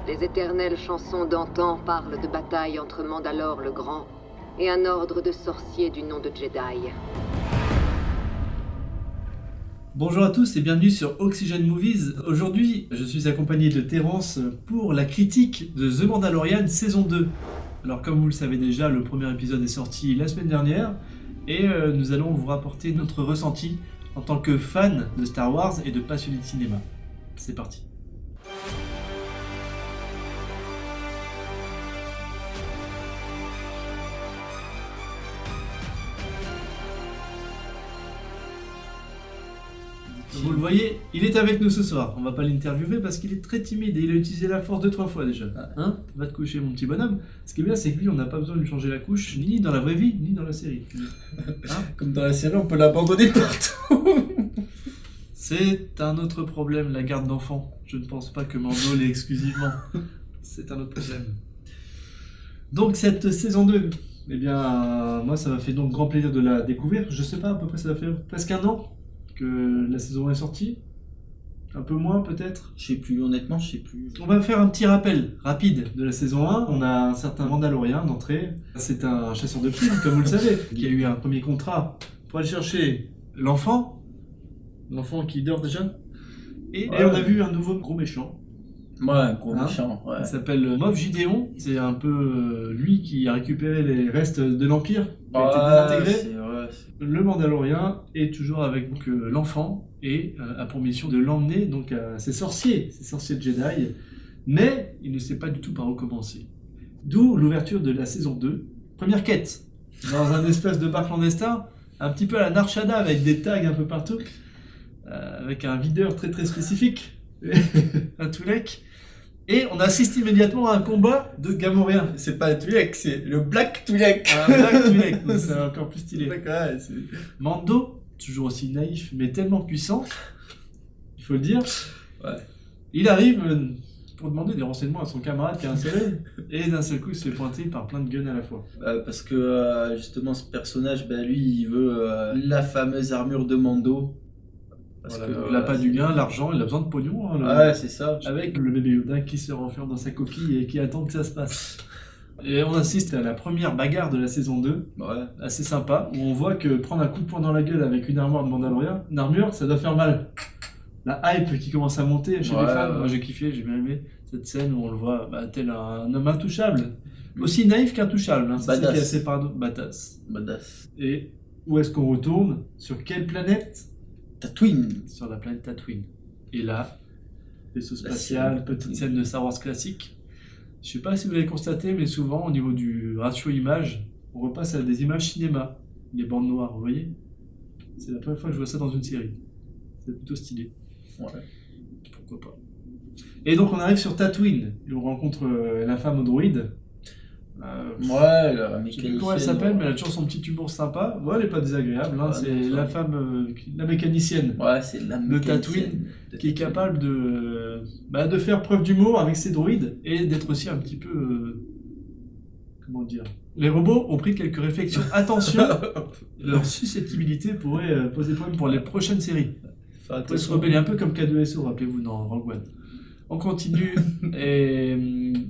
Les éternelles chansons d'antan parlent de bataille entre Mandalore le Grand et un ordre de sorciers du nom de Jedi. Bonjour à tous et bienvenue sur Oxygen Movies. Aujourd'hui, je suis accompagné de Terence pour la critique de The Mandalorian saison 2. Alors comme vous le savez déjà, le premier épisode est sorti la semaine dernière et nous allons vous rapporter notre ressenti en tant que fan de Star Wars et de passionné de cinéma. C'est parti. Vous le voyez, il est avec nous ce soir. On va pas l'interviewer parce qu'il est très timide et il a utilisé la force 2-3 fois déjà. Hein ? Va te coucher mon petit bonhomme. Ce qui est bien, c'est que lui, on n'a pas besoin de lui changer la couche, ni dans la vraie vie, ni dans la série. Hein ? Comme dans la série, on peut l'abandonner partout. C'est un autre problème, la garde d'enfants. Je ne pense pas que Mando l'ait exclusivement. C'est un autre problème. Donc cette saison 2, eh bien, moi ça m'a fait donc grand plaisir de la découvrir. Je sais pas, à peu près ça va faire presque un an que la saison 1 est sortie. Un peu moins peut-être. Je sais plus, honnêtement, je sais plus. On va faire un petit rappel rapide de la saison 1. On a un certain Mandalorien d'entrée. C'est un chasseur de primes, comme vous le savez, qui a eu un premier contrat pour aller chercher l'enfant qui dort déjà. Et on a vu un nouveau gros méchant. Ouais, un gros méchant, ouais. Il s'appelle Moff Gideon. C'est un peu lui qui a récupéré les restes de l'Empire, qui a été désintégré. Le Mandalorien est toujours avec l'enfant et a pour mission de l'emmener donc à ses sorciers de Jedi, mais il ne sait pas du tout par où commencer. D'où l'ouverture de la saison 2. Première quête, dans un espèce de bar clandestin, un petit peu à la Narshada avec des tags un peu partout, avec un videur très très spécifique, un Twi'lek. Et on assiste immédiatement à un combat de Gamorréens. C'est pas un Twi'lek, c'est le Black Twi'lek. Un Black Twi'lek, c'est encore plus stylé. Ouais, Mando, toujours aussi naïf, mais tellement puissant, il faut le dire. Ouais. Il arrive pour demander des renseignements à son camarade qui a inséré, et d'un seul coup il se fait pointer par plein de guns à la fois. Parce que justement ce personnage, lui il veut la fameuse armure de Mando. Parce il n'a pas du gain, l'argent, il a besoin de pognon. Ouais, c'est ça. Avec le bébé Yoda qui se renferme dans sa coquille et qui attend que ça se passe. Et on assiste à la première bagarre de la saison 2, assez sympa, où on voit que prendre un coup de poing dans la gueule avec une armure de Mandalorian, une armure, ça doit faire mal. La hype qui commence à monter chez les fans, moi j'ai kiffé, j'ai bien aimé cette scène où on le voit tel un homme intouchable. Aussi naïf qu'intouchable, c'est ça qui est assez badass. Et où est-ce qu'on retourne ? Sur quelle planète ? Tatooine. Sur la planète Tatooine. Et là, vaisseau spatial, petite scène de Star Wars classique. Je sais pas si vous l'avez constaté, mais souvent au niveau du ratio image, on repasse à des images cinéma, les bandes noires, vous voyez ? C'est la première fois que je vois ça dans une série. C'est plutôt stylé. Ouais. Pourquoi pas. Et donc on arrive sur Tatooine, et on rencontre la femme au droïde. La mécanicienne. Je sais plus comment elle s'appelle, mais elle a toujours son petit humour sympa. Ouais, elle est pas désagréable, c'est la femme, la mécanicienne. Ouais, c'est la mécanicienne de Tatooine, qui est capable de faire preuve d'humour avec ses droïdes et d'être aussi un petit peu. Comment dire ? Les robots ont pris quelques réflexions. Attention, leur susceptibilité pourrait poser problème pour les prochaines séries. Ils pourraient se rebeller un peu comme K2SO, rappelez-vous, dans Rogue One. On continue, et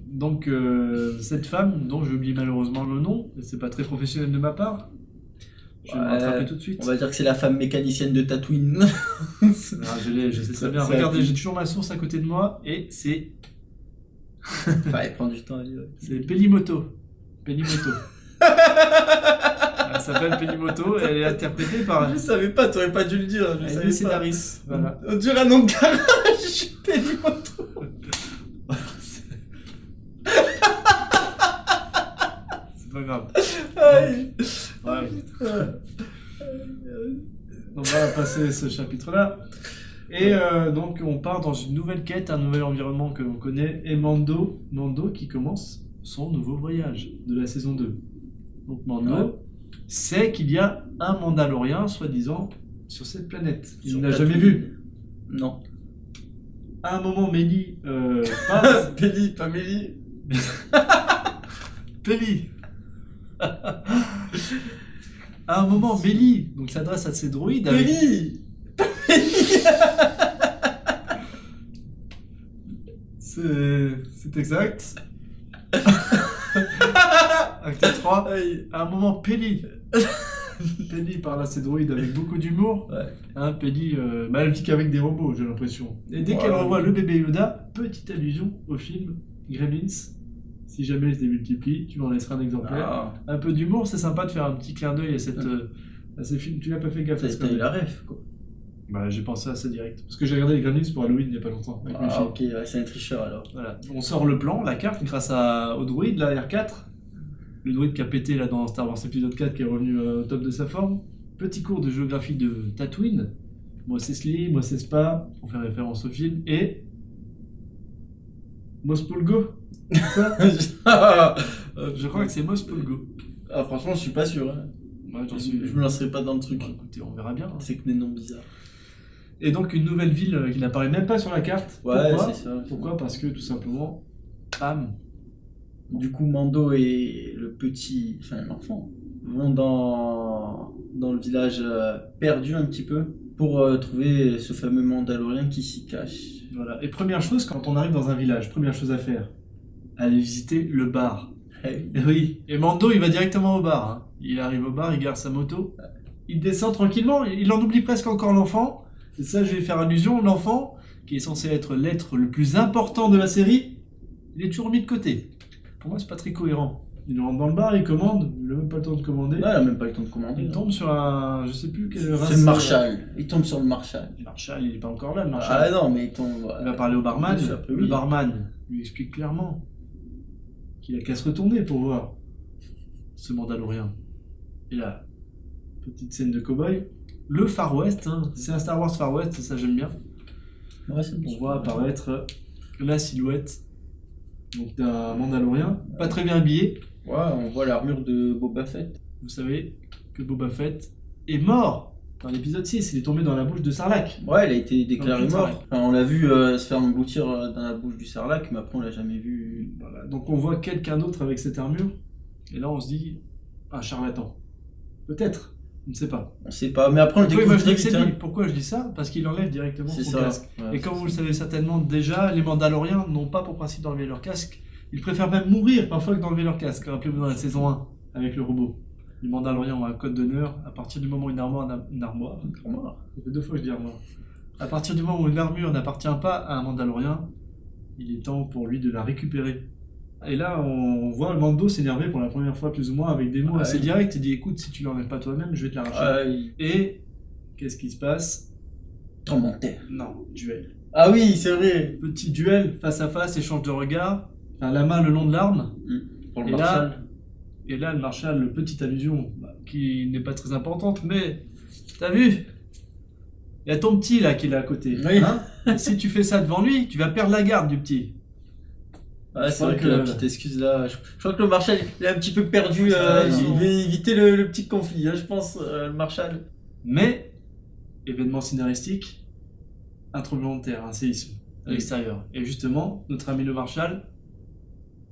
donc cette femme, dont j'oublie malheureusement le nom, c'est pas très professionnel de ma part, je vais me rattraper tout de suite. On va dire que c'est la femme mécanicienne de Tatooine. Je sais très bien. Regardez, j'ai toujours ma source à côté de moi, et c'est... Elle prend du temps à lire. C'est Pelimoto. Elle s'appelle Pelimoto, et elle est interprétée par... Je savais pas, t'aurais pas dû le dire. Elle est scénariste. Voilà. On dirait un nom de garage. Pelimoto. C'est pas grave. Donc on va passer ce chapitre-là. Et donc on part dans une nouvelle quête, un nouvel environnement que l'on connaît, et Mando qui commence son nouveau voyage de la saison 2. Donc Mando sait qu'il y a un Mandalorien, soi-disant, sur cette planète. Il ne l'a jamais vu. Non. À un moment, Mélie passe... Péli, pas Mélie. Péli. À un moment, Mélie donc s'adresse à ses droïdes. Mélie. C'est exact. Acte 3. À un moment, Penny. Penny parle à ses droïdes avec beaucoup d'humour. Ouais. Hein, Penny, elle vit qu'avec des robots, j'ai l'impression. Et dès qu'elle revoit le bébé Yoda, petite allusion au film Gremlins. Si jamais il se démultiplie, tu m'en laisseras un exemplaire. Un peu d'humour, c'est sympa de faire un petit clin d'œil à ces films. Tu n'as pas fait gaffe à ce T'as eu la ref, quoi. Bah, j'ai pensé à ça direct. Parce que j'ai regardé les Gremlins pour Halloween il n'y a pas longtemps. Avec mes filles. Ok, ouais, c'est un tricheur alors. Voilà. On sort le plan, la carte, grâce au droïde, la R4. Le droïde qui a pété là, dans Star Wars épisode 4, qui est revenu au top de sa forme. Petit cours de géographie de Tatooine. Mos Eisley, Mos Espa, on fait référence au film. Et. Mos Polgo. C'est ça Je crois que c'est Mos Polgo. Ah, franchement, je suis pas sûr. Hein. Ouais, Je me lancerai pas dans le truc. Bon, écoutez, on verra bien. Hein. C'est que des noms bizarres. Et donc une nouvelle ville qui n'apparaît même pas sur la carte. Ouais, Pourquoi c'est ça. Pourquoi Parce que tout simplement, bam. Du coup, Mando et le petit, enfin l'enfant, vont dans le village perdu un petit peu pour trouver ce fameux Mandalorien qui s'y cache. Voilà. Et première chose, quand on arrive dans un village, première chose à faire, aller visiter le bar. Hey. Et oui. Et Mando, il va directement au bar. Hein. Il arrive au bar, il gare sa moto, il descend tranquillement, il en oublie presque encore l'enfant. Et ça, je vais faire allusion, l'enfant, qui est censé être l'être le plus important de la série, il est toujours mis de côté. Pour moi, c'est pas très cohérent. Il rentre dans le bar, il commande, il n'a même pas le temps de commander. Ouais, il a même pas le temps de commander. Il tombe sur un... je sais plus quelle race. C'est le Marshall. Il tombe sur le Marshall. Le Marshall, il est pas encore là, le Marshall. Ah non, mais il tombe... Il va parler au barman. Bien sûr, après, oui. Le barman lui explique clairement qu'il a qu'à se retourner pour voir ce Mandalorien. Et là, petite scène de cow-boy. Le Far West, hein. C'est un Star Wars Far West, ça j'aime bien. Ouais, c'est bon. On voit apparaître la silhouette donc d'un Mandalorien, pas très bien habillé. Ouais, on voit l'armure de Boba Fett. Vous savez que Boba Fett est mort dans l'épisode 6, il est tombé dans la bouche de Sarlacc. Ouais, il a été déclaré Dans le mort. Enfin, on l'a vu se faire engloutir dans la bouche du Sarlacc, mais après on l'a jamais vu. Voilà. Donc on voit quelqu'un d'autre avec cette armure, et là on se dit, un charlatan. Peut-être, on ne sait pas. On sait pas, mais après on le Pourquoi, découvre je dis très que c'est vite. lui Hein. Pourquoi je dis ça Parce qu'il enlève directement C'est son ça. casque. Ouais, Et comme vous le savez certainement déjà, les Mandaloriens n'ont pas pour principe d'enlever leur casque. Ils préfèrent même mourir parfois que d'enlever leur casque. Rappelez-vous dans la saison 1, avec le robot. Les Mandaloriens ont un code d'honneur. À partir du moment où une armoire... Ça fait 2 fois que je dis armoire. À partir du moment où une armure n'appartient pas à un Mandalorien, il est temps pour lui de la récupérer. Et là, on voit le Mando s'énerver pour la première fois, plus ou moins, avec des mots assez directs. Il dit, écoute, si tu l'enlèves pas toi-même, je vais te l'arracher. Et qu'est-ce qui se passe? Tremblement de terre. Non, duel. Ah oui, c'est vrai. Petit duel, face à face, échange de regards, enfin, la main le long de l'arme. Pour le Et Marshall. Et là, le Marshall, petite allusion, qui n'est pas très importante, mais t'as vu? Il y a ton petit là qui est là à côté. Oui. Hein, et si tu fais ça devant lui, tu vas perdre la garde du petit. Ouais, c'est crois vrai que que- la petite excuse là. Je crois que le Marshall il est un petit peu perdu. C'est Il veut éviter le petit conflit, hein, je pense, le Marshall. Mais, événement scénaristique, un tremblement de terre, un séisme à Oui. l'extérieur. Et justement, notre ami le Marshall,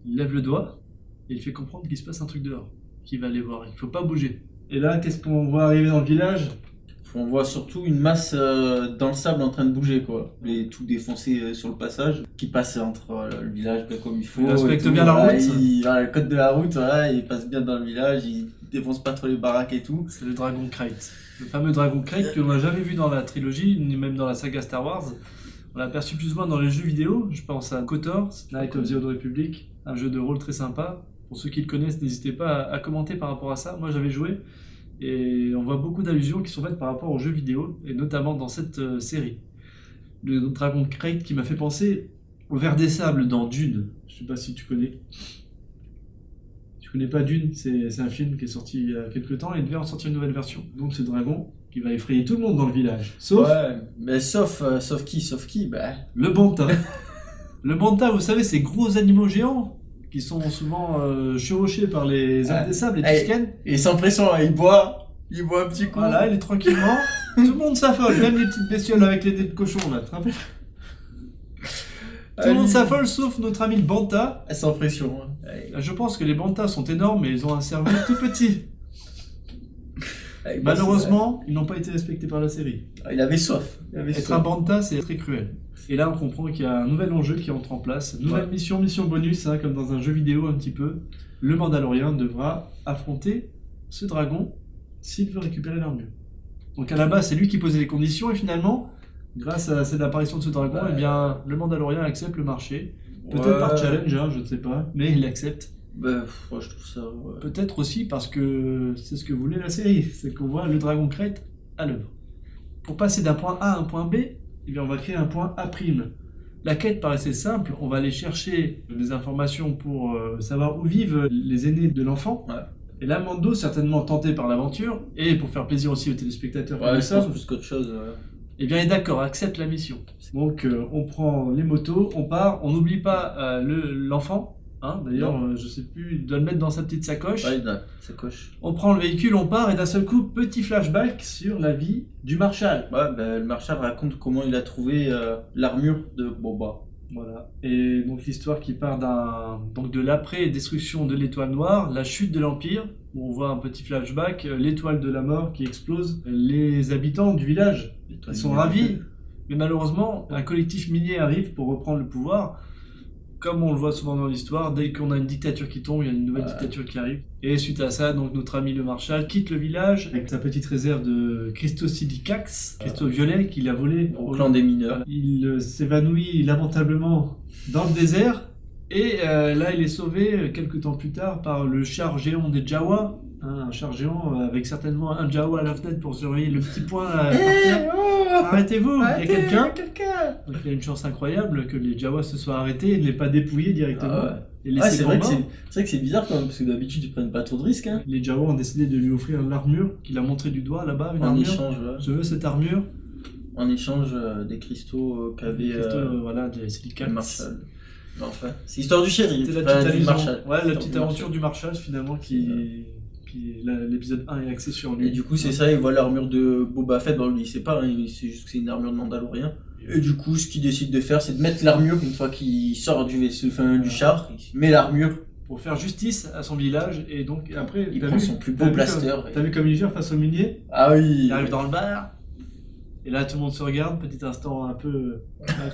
il lève le doigt et il fait comprendre qu'il se passe un truc dehors, qu'il va aller voir. Il ne faut pas bouger. Et là, qu'est-ce qu'on voit arriver dans le village? On voit surtout une masse dans le sable en train de bouger, quoi. Et tout défoncé sur le passage, qui passe entre le village bien comme il faut. Il respecte et tout, bien la voilà, route. Voilà, le code de la route, voilà, il passe bien dans le village, il défonce pas trop les baraques et tout. C'est le Dragon Crate. Le fameux Dragon Crate que l'on n'a jamais vu dans la trilogie, ni même dans la saga Star Wars. On l'a aperçu plus ou moins dans les jeux vidéo. Je pense à KOTOR, Knights of the Old Republic, un jeu de rôle très sympa. Pour ceux qui le connaissent, n'hésitez pas à commenter par rapport à ça. Moi, j'avais joué et on voit beaucoup d'allusions qui sont faites par rapport aux jeux vidéo, et notamment dans cette série. Le Dragon Crate qui m'a fait penser au Ver des Sables dans Dune. Je sais pas si tu connais. Tu connais pas Dune, c'est un film qui est sorti il y a quelques temps et il devait en sortir une nouvelle version. Donc ce dragon qui va effrayer tout le monde dans le village. Sauf Ouais, mais sauf qui, bah. le Banta. Le Banta, vous savez, ces gros animaux géants qui sont souvent chevauchés par les hommes des sables, les Tusken. Et sans pression, hein, il boit un petit coup. Voilà, il est tranquillement. Tout le monde s'affole, même les petites bestioles avec les nez de cochon là, tu te rappelles? Tout le monde s'affole sauf notre ami le Banta. Sans pression. Hein. Je pense que les Bantas sont énormes mais ils ont un cerveau tout petit. Malheureusement, ils n'ont pas été respectés par la série. Il avait soif. Être un Bantha, c'est très cruel. Et là, on comprend qu'il y a un nouvel enjeu qui entre en place. Nouvelle mission bonus, hein, comme dans un jeu vidéo un petit peu. Le Mandalorien devra affronter ce dragon s'il veut récupérer l'armure. Donc à la base, c'est lui qui posait les conditions et finalement, grâce à cette apparition de ce dragon, eh bien, le Mandalorien accepte le marché. Peut-être par challenge, hein, je ne sais pas, mais il accepte. Moi, je trouve ça... Peut-être aussi parce que c'est ce que voulait la série, c'est qu'on voit le dragon crête à l'œuvre. Pour passer d'un point A à un point B, eh bien, on va créer un point A'. La quête paraissait simple, on va aller chercher des informations pour savoir où vivent les aînés de l'enfant. Ouais. Et là, Mando, certainement tenté par l'aventure, et pour faire plaisir aussi aux téléspectateurs, plus qu'autre chose. Eh bien, il est d'accord, accepte la mission. Donc, on prend les motos, on part, on n'oublie pas l'enfant. Hein, d'ailleurs, je sais plus, il doit le mettre dans sa petite sacoche. Ouais, dans sa sacoche. On prend le véhicule, on part, et d'un seul coup, petit flashback sur la vie du Marshal. Ouais, le Marshal raconte comment il a trouvé l'armure de Boba. Voilà. Et donc l'histoire qui part de l'après-destruction de l'étoile noire, la chute de l'Empire, où on voit un petit flashback, l'étoile de la mort qui explose, les habitants du village, ils sont ravis, mais malheureusement, un collectif minier arrive pour reprendre le pouvoir. Comme on le voit souvent dans l'histoire, dès qu'on a une dictature qui tombe, il y a une nouvelle dictature qui arrive. Et suite à ça, donc notre ami le Marshal quitte le village avec sa petite réserve de cristaux silicax, cristaux violets qu'il a volés au clan des mineurs. Il s'évanouit lamentablement dans le désert. Et là, il est sauvé quelques temps plus tard par le char géant des Jawa. Un char géant avec certainement un Jawa à la fenêtre pour surveiller le petit point là. Arrêtez-vous, il y a quelqu'un. Donc il y a une chance incroyable que les Jawas se soient arrêtés et ne l'aient pas dépouillé directement. C'est vrai que c'est bizarre quand même, parce que d'habitude ils prennent pas trop de risques. Hein. Les Jawas ont décidé de lui offrir l'armure qu'il a montré du doigt là-bas. Une armure. Échange, je veux cette armure. En échange des cristaux qu'avait des silicates. Marshal. Enfin, c'est l'histoire du shérif. C'était la petite allusion. Marshal. Ouais, la petite aventure du Marshal finalement l'épisode 1 est axé sur lui. Et du coup, c'est ça, il voit l'armure de Boba Fett. Bon, lui, il sait pas, hein, c'est juste que c'est une armure de Mandalorien. Et du coup, ce qu'il décide de faire, c'est de mettre l'armure une fois qu'il sort du char. Il met l'armure pour faire justice à son village. Et donc, après, il prend son plus beau blaster. T'as vu comme il gère face au minier? Ah oui. Il arrive dans le bar. Et là, tout le monde se regarde. Petit instant un peu,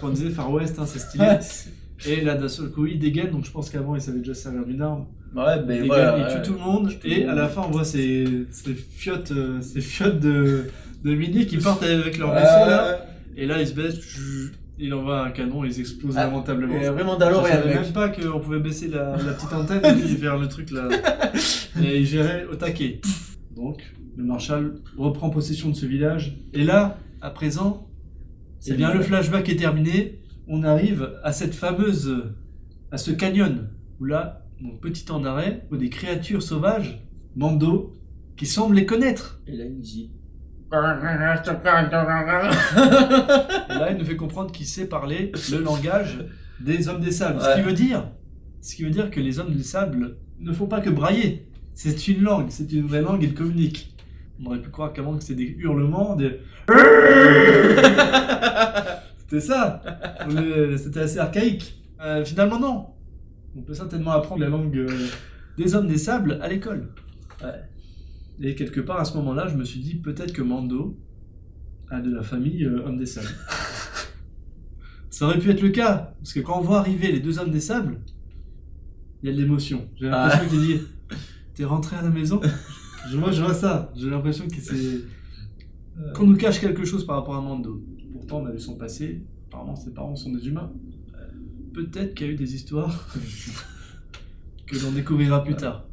comme on disait, Far West, hein, c'est stylé. Et là, d'un seul coup, il dégaine. Donc, je pense qu'avant, il savait déjà se servir d'une arme. Ouais, il tue tout le monde. Et à la fin, on voit ces fiottes de miniers qui partent avec leur vaisseau là. Et là, ils se baissent, il envoie un canon et ils explosent lamentablement. Vraiment d'alors, je savais même pas qu'on pouvait baisser la petite antenne et puis faire le truc là. Et il gérait au taquet. Donc, le Marshal reprend possession de ce village. Et là, à présent, c'est bien le flashback est terminé. On arrive à cette à ce canyon où là, mon petit temps d'arrêt, où des créatures sauvages, Mando, qui semblent les connaître. Et là, il dit. Et là, il nous fait comprendre qu'il sait parler le langage des hommes des sables. Ouais. Ce qui veut dire que les hommes des sables ne font pas que brailler. C'est une langue, c'est une vraie langue, ils communiquent. On aurait pu croire qu'avant que c'était des hurlements, C'était ça. C'était assez archaïque. Finalement, non. On peut certainement apprendre la langue des hommes des sables à l'école. Ouais. Et quelque part, à ce moment-là, je me suis dit, peut-être que Mando a de la famille Hommes des Sables. Ça aurait pu être le cas, parce que quand on voit arriver les deux Hommes des Sables, il y a de l'émotion. J'ai l'impression qu'il dit, t'es rentré à la maison? Moi, je vois ça. J'ai l'impression que qu'on nous cache quelque chose par rapport à Mando. Pourtant, on a vu son passé. Apparemment, ses parents sont des humains. Peut-être qu'il y a eu des histoires que l'on découvrira plus tard.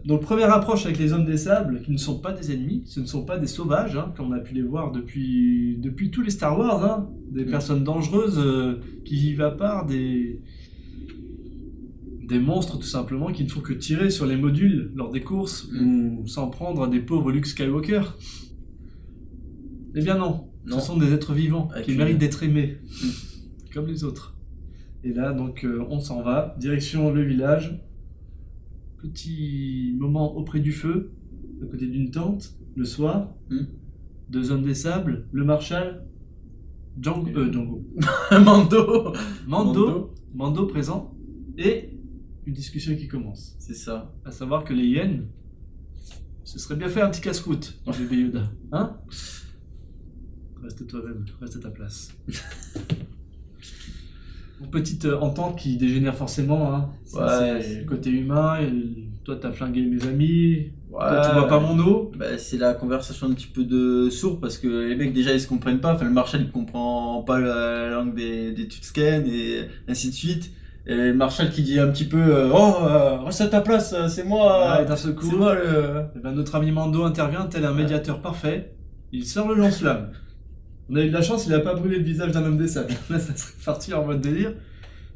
Donc première approche avec les hommes des sables, qui ne sont pas des ennemis, ce ne sont pas des sauvages, hein, comme on a pu les voir depuis tous les Star Wars, hein, des personnes dangereuses qui vivent à part, des monstres tout simplement, qui ne font que tirer sur les modules lors des courses, ou s'en prendre à des pauvres Luke Skywalker. Eh bien non, ce sont des êtres vivants, qui méritent d'être aimés, comme les autres. Et là donc on s'en va, direction le village. Petit moment auprès du feu, à côté d'une tente, le soir. Deux hommes des sables, le Marshal, Django. Mando présent, et une discussion qui commence. C'est ça. À savoir que les hyènes Ce serait bien fait un petit casse-croûte, bébé Yoda. Hein? Reste toi-même, reste à ta place. Une petite entente qui dégénère forcément. Hein. Ça, c'est le côté humain. Et toi, t'as flingué mes amis. Toi, tu vois pas mon dos. Bah, c'est la conversation un petit peu de sourd parce que les mecs déjà ils se comprennent pas. Enfin, le Marshal il comprend pas la langue des Tutsken et ainsi de suite. Et le Marshal qui dit un petit peu reste à ta place, c'est moi. Et d'un seul coup, c'est moi le. Et ben, notre ami Mando intervient tel un médiateur parfait. Il sort le lance-flamme. On a eu de la chance, il a pas brûlé le visage d'un homme des sables. Là, ça serait parti en mode délire.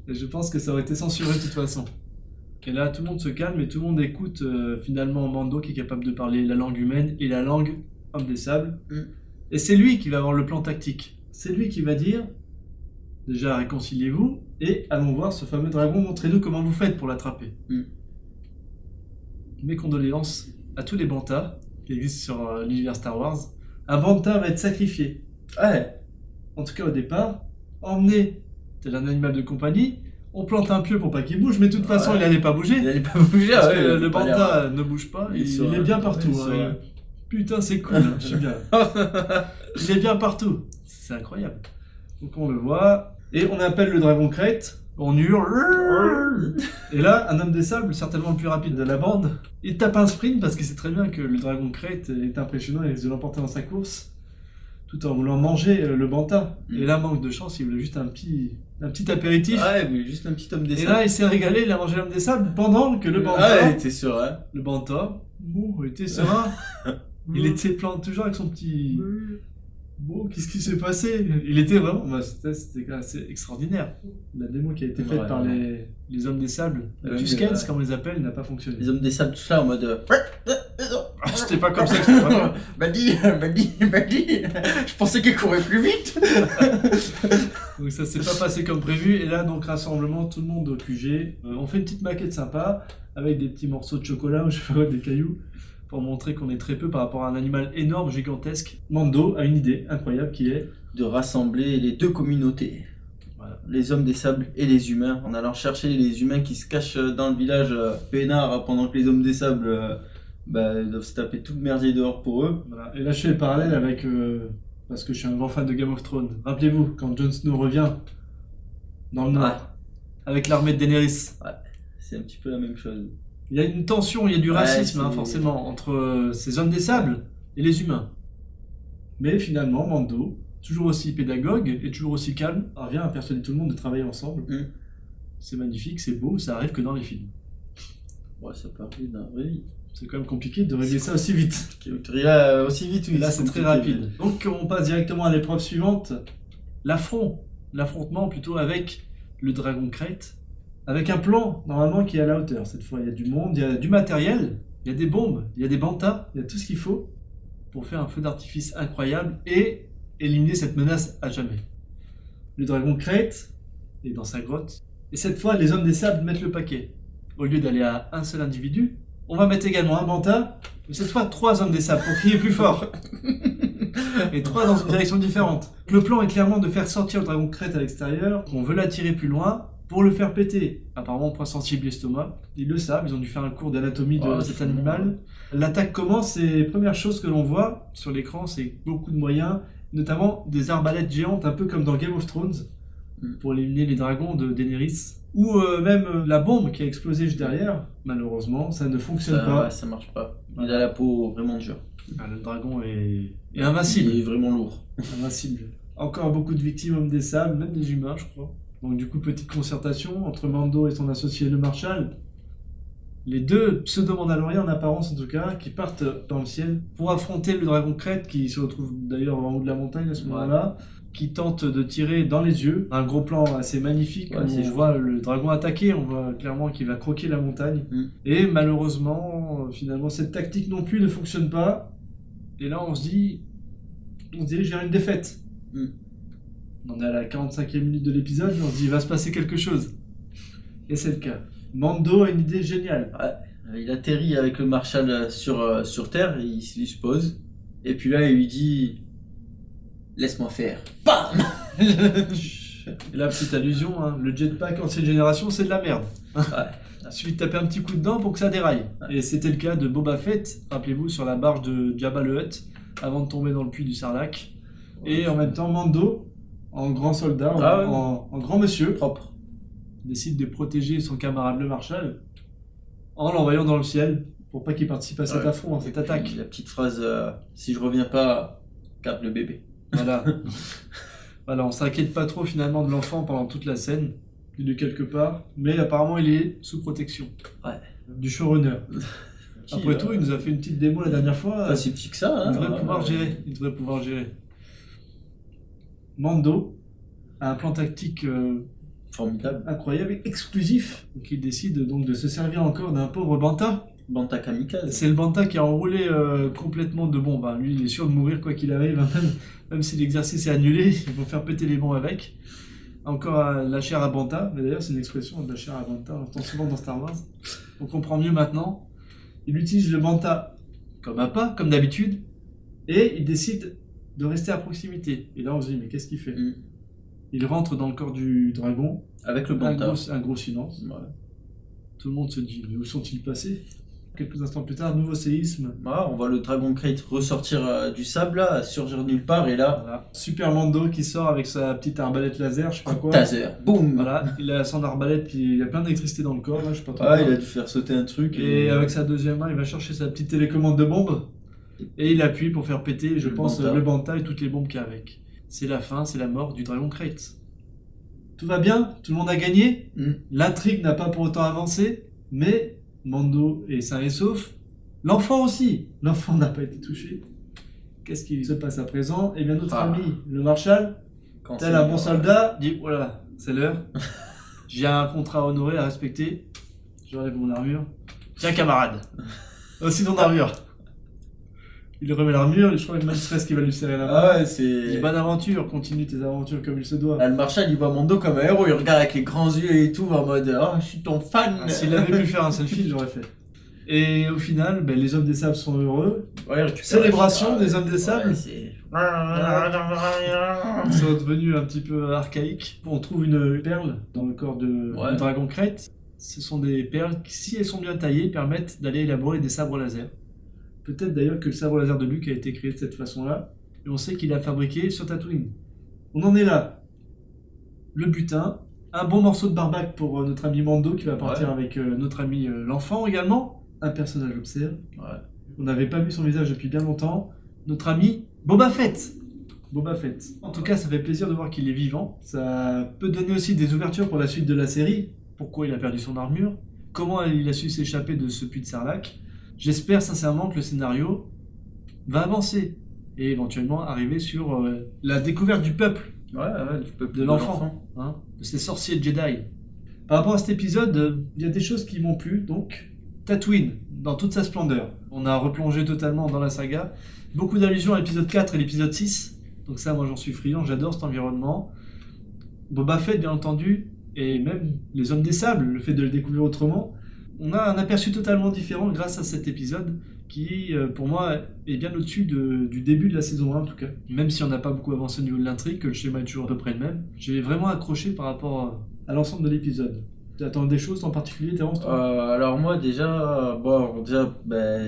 Et je pense que ça aurait été censuré de toute façon. Et là, tout le monde se calme et tout le monde écoute finalement Mando qui est capable de parler la langue humaine et la langue homme des sables. Et c'est lui qui va avoir le plan tactique. C'est lui qui va dire déjà réconciliez-vous et allons voir ce fameux dragon, montrez-nous comment vous faites pour l'attraper. Mes condoléances à tous les bantas qui existent sur l'univers Star Wars. Un banta va être sacrifié. Ouais. En tout cas au départ, emmené tel un animal de compagnie, on plante un pieu pour pas qu'il bouge, mais de toute façon il allait pas bouger. Il allait pas bouger, parce que le banta ne bouge pas, il est bien partout. Putain c'est cool, je suis bien. Il est bien partout, c'est incroyable. Donc on le voit, et on appelle le dragon crête, on hurle, et là un homme des sables, certainement le plus rapide de la bande, il tape un sprint parce qu'il sait très bien que le dragon crête est impressionnant et risque de l'emporter dans sa course. Tout en voulant manger le banta. Et là, manque de chance, il voulait juste un petit apéritif. Ouais, il voulait juste un petit homme des sables. Et là, il s'est régalé, il a mangé l'homme des sables pendant que le banta... Ah, il était serein. Le banta, il était serein. Il était toujours avec son petit... Bon, qu'est-ce qui s'est passé? Il était vraiment... c'était assez extraordinaire. La démo qui a été faite par les hommes des sables, les Tuskens, comme on les appelle, n'a pas fonctionné. Les hommes des sables, tout ça en mode... C'était pas comme ça que c'était vraiment... Baddy, je pensais qu'il courait plus vite. Donc ça s'est pas passé comme prévu, et là donc rassemblement, tout le monde au QG. On fait une petite maquette sympa, avec des petits morceaux de chocolat ou je sais pas, des cailloux, pour montrer qu'on est très peu par rapport à un animal énorme, gigantesque. Mando a une idée incroyable qui est... de rassembler les deux communautés. Voilà. Les hommes des sables et les humains, en allant chercher les humains qui se cachent dans le village peinard pendant que les hommes des sables... doivent se taper tout le merdier dehors pour eux. Voilà. Et là je fais le parallèle avec... parce que je suis un grand fan de Game of Thrones. Rappelez-vous, quand Jon Snow revient dans le Nord, avec l'armée de Daenerys. Ouais, c'est un petit peu la même chose. Il y a une tension, il y a du racisme forcément, entre ces hommes des sables et les humains. Mais finalement, Mando, toujours aussi pédagogue et toujours aussi calme, revient à persuader tout le monde de travailler ensemble. C'est magnifique, c'est beau, ça arrive que dans les films. Ouais, ça peut arriver dans la vraie vie. C'est quand même compliqué de régler ça aussi vite. Aussi vite, oui. Là, c'est très rapide. Donc, on passe directement à l'épreuve suivante. L'affrontement plutôt avec le dragon crête. Avec un plan, normalement, qui est à la hauteur. Cette fois, il y a du monde, il y a du matériel, il y a des bombes, il y a des bantas, il y a tout ce qu'il faut pour faire un feu d'artifice incroyable et éliminer cette menace à jamais. Le dragon crête est dans sa grotte. Et cette fois, les hommes des sables mettent le paquet. Au lieu d'aller à un seul individu, on va mettre également un banta, mais cette fois 3 hommes des sables pour crier plus fort. Et 3 dans une direction différente. Le plan est clairement de faire sortir le dragon crête à l'extérieur, qu'on veut l'attirer plus loin pour le faire péter. Apparemment, point sensible l'estomac. Ils le savent, ils ont dû faire un cours d'anatomie de cet animal. L'attaque commence et première chose que l'on voit sur l'écran, c'est beaucoup de moyens, notamment des arbalètes géantes, un peu comme dans Game of Thrones, pour éliminer les dragons de Daenerys. Ou même la bombe qui a explosé juste derrière, malheureusement, ça ne fonctionne pas. Ouais, ça marche pas. Il a la peau vraiment dure. Le dragon est invincible. Il est vraiment lourd. Invincible. Encore beaucoup de victimes hommes des sables, même des humains, je crois. Donc du coup, petite concertation entre Mando et son associé le Marshal. Les deux pseudo-mandaloriens, en apparence en tout cas, qui partent dans le ciel pour affronter le dragon crête qui se retrouve d'ailleurs en haut de la montagne à ce moment-là, qui tente de tirer dans les yeux. Un gros plan assez magnifique où on voit le dragon attaquer, on voit clairement qu'il va croquer la montagne. Et malheureusement, finalement, cette tactique non plus ne fonctionne pas. Et là, on se dit, j'ai une défaite. On est à la 45e minute de l'épisode, on se dit, il va se passer quelque chose. Et c'est le cas. Mando a une idée géniale. Ouais, il atterrit avec le Marshal sur Terre, il se pose. Et puis là, il lui dit... Laisse-moi faire. Bam. cher. Et là, petite allusion, hein, le jetpack ancienne génération, c'est de la merde. Ouais. Il suffit de taper un petit coup dedans pour que ça déraille. Ouais. Et c'était le cas de Boba Fett, rappelez-vous, sur la barge de Jabba le Hutt, avant de tomber dans le puits du Sarlacc. Et en même temps, Mando, en grand soldat, en grand monsieur, Propre. décide de protéger son camarade le Marshal en l'envoyant dans le ciel pour pas qu'il participe à cet affront, à cette attaque. La petite phrase si je reviens pas, garde le bébé. Voilà. Voilà, on s'inquiète pas trop finalement de l'enfant pendant toute la scène. Il est quelque part, mais apparemment il est sous protection. Ouais. Du showrunner. Après tout, il nous a fait une petite démo la dernière fois. Pas si petit que ça. Il devrait pouvoir gérer. Il devrait pouvoir gérer. Mando a un plan tactique Formidable. incroyable et exclusif. Donc il décide donc de se servir encore d'un pauvre Banta. Banta kamikaze. C'est le Banta qui a enroulé complètement de bombes. Hein. Lui, il est sûr de mourir quoi qu'il arrive, hein. Même si l'exercice est annulé, il faut faire péter les bombes avec. Encore la chair à Banta, mais d'ailleurs c'est une expression de la chair à Banta, on l'entend souvent dans Star Wars. On comprend mieux maintenant. Il utilise le Banta comme appât, comme d'habitude, et il décide de rester à proximité. Et là on se dit, mais qu'est-ce qu'il fait? Il rentre dans le corps du dragon, Avec le Banta. un gros silence. Ouais. Tout le monde se dit, mais où sont-ils passés? Quelques instants plus tard, nouveau séisme. Voilà, on voit le Dragon Crate ressortir du sable, là, surgir nulle part, et là, Voilà. Super Mando qui sort avec sa petite arbalète laser, je sais pas quoi. taser, boum. Voilà, il a son arbalète, puis il a plein d'électricité dans le corps, là, je sais pas trop. Ah, quoi. il a dû faire sauter un truc. Et avec sa deuxième main, il va chercher sa petite télécommande de bombe, et il appuie pour faire péter, je pense, Banta. le Banta et toutes les bombes qu'il y a avec. C'est la fin, c'est la mort du Dragon Crate. Tout va bien, tout le monde a gagné, l'intrigue n'a pas pour autant avancé, mais Mando est sain et sauf. L'enfant aussi, l'enfant n'a pas été touché. Qu'est-ce qui se passe à présent? Eh bien notre ami, le Marshal, tel un bon soldat, dit voilà, c'est l'heure. J'ai un contrat à honorer, à respecter. J'enlève mon armure. Tiens camarade, aussi ton armure. Il remet l'armure, je crois que même stress qui va lui serrer la main. Ah ouais, Il c'est. dit bonne aventure, continue tes aventures comme il se doit. Là, le Marshal, il voit Mando comme un héros, il regarde avec les grands yeux et tout, en mode oh, je suis ton fan. Ah, s'il avait pu faire un selfie, il l'aurait fait. Et au final, ben, les hommes des sables sont heureux. Ouais, récupère Célébration la- des hommes des sables. Ouais, c'est- Ils sont devenus un petit peu archaïques. On trouve une perle dans le corps du Dragon Crate. Ce sont des perles qui, si elles sont bien taillées, permettent d'aller élaborer des sabres laser. Peut-être d'ailleurs que le sabre laser de Luke a été créé de cette façon-là. Et on sait qu'il a fabriqué sur Tatooine. On en est là. Le butin. Un bon morceau de barbac pour notre ami Mando qui va partir avec notre ami l'enfant également. Un personnage observe. Ouais. On n'avait pas vu son visage depuis bien longtemps. Notre ami Boba Fett. Boba Fett. En tout cas, ça fait plaisir de voir qu'il est vivant. Ça peut donner aussi des ouvertures pour la suite de la série. Pourquoi il a perdu son armure? Comment il a su s'échapper de ce puits de Sarlacc? J'espère sincèrement que le scénario va avancer et éventuellement arriver sur la découverte du peuple, du peuple de l'enfant, hein, de ces sorciers Jedi. Par rapport à cet épisode, il y a des choses qui m'ont plu, donc Tatooine, dans toute sa splendeur. On a replongé totalement dans la saga. Beaucoup d'allusions à l'épisode 4 et l'épisode 6. Donc ça, moi j'en suis friand, j'adore cet environnement. Boba Fett, bien entendu, et même les Hommes des Sables, le fait de le découvrir autrement. On a un aperçu totalement différent grâce à cet épisode qui, pour moi, est bien au-dessus du début de la saison 1 en tout cas. Même si on n'a pas beaucoup avancé au niveau de l'intrigue, que le schéma est toujours à peu près le même. J'ai vraiment accroché par rapport à l'ensemble de l'épisode. Tu attends des choses en particulier, Terence? Alors moi déjà,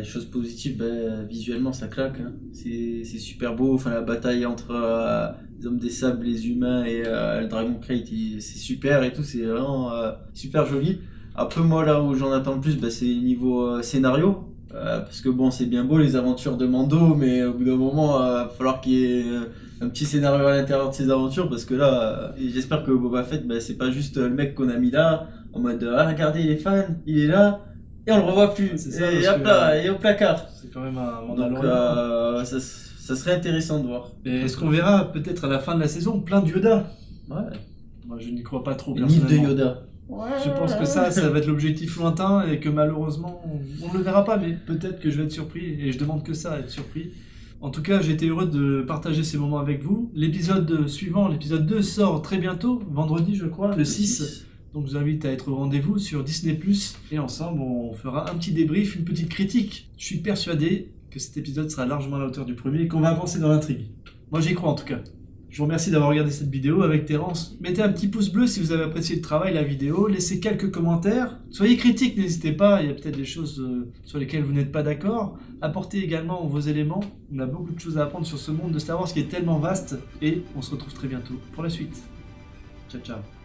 chose positive, visuellement ça claque, hein. C'est super beau, enfin la bataille entre les hommes des sables, les humains et le Dragon Crate, c'est super et tout, c'est vraiment super joli. Après moi là où j'en attends le plus, c'est niveau scénario, parce que bon c'est bien beau les aventures de Mando, mais au bout d'un moment il va falloir qu'il y ait un petit scénario à l'intérieur de ces aventures, parce que là j'espère que Boba Fett c'est pas juste le mec qu'on a mis là en mode regardez il est fan, il est là et on le revoit plus, C'est ça, et parce hop que, là, et au placard. C'est quand même un Donc Mandalorian. ça serait intéressant de voir. Et est-ce qu'on verra peut-être à la fin de la saison plein de Yoda? Ouais. Moi je n'y crois pas trop Une île de personnellement. Yoda. Je pense que ça va être l'objectif lointain et que malheureusement on ne le verra pas, mais peut-être que je vais être surpris et je demande que ça, être surpris. En tout cas, j'ai été heureux de partager ces moments avec vous. L'épisode suivant, l'épisode 2, sort très bientôt, vendredi je crois, le 6. Donc je vous invite à être au rendez-vous sur Disney+. Et ensemble, on fera un petit débrief, une petite critique. Je suis persuadé que cet épisode sera largement à la hauteur du premier et qu'on va avancer dans l'intrigue. Moi j'y crois en tout cas. Je vous remercie d'avoir regardé cette vidéo avec Terence. Mettez un petit pouce bleu si vous avez apprécié le travail, la vidéo. Laissez quelques commentaires. Soyez critiques, n'hésitez pas. Il y a peut-être des choses sur lesquelles vous n'êtes pas d'accord. Apportez également vos éléments. On a beaucoup de choses à apprendre sur ce monde de Star Wars qui est tellement vaste. Et on se retrouve très bientôt pour la suite. Ciao, ciao.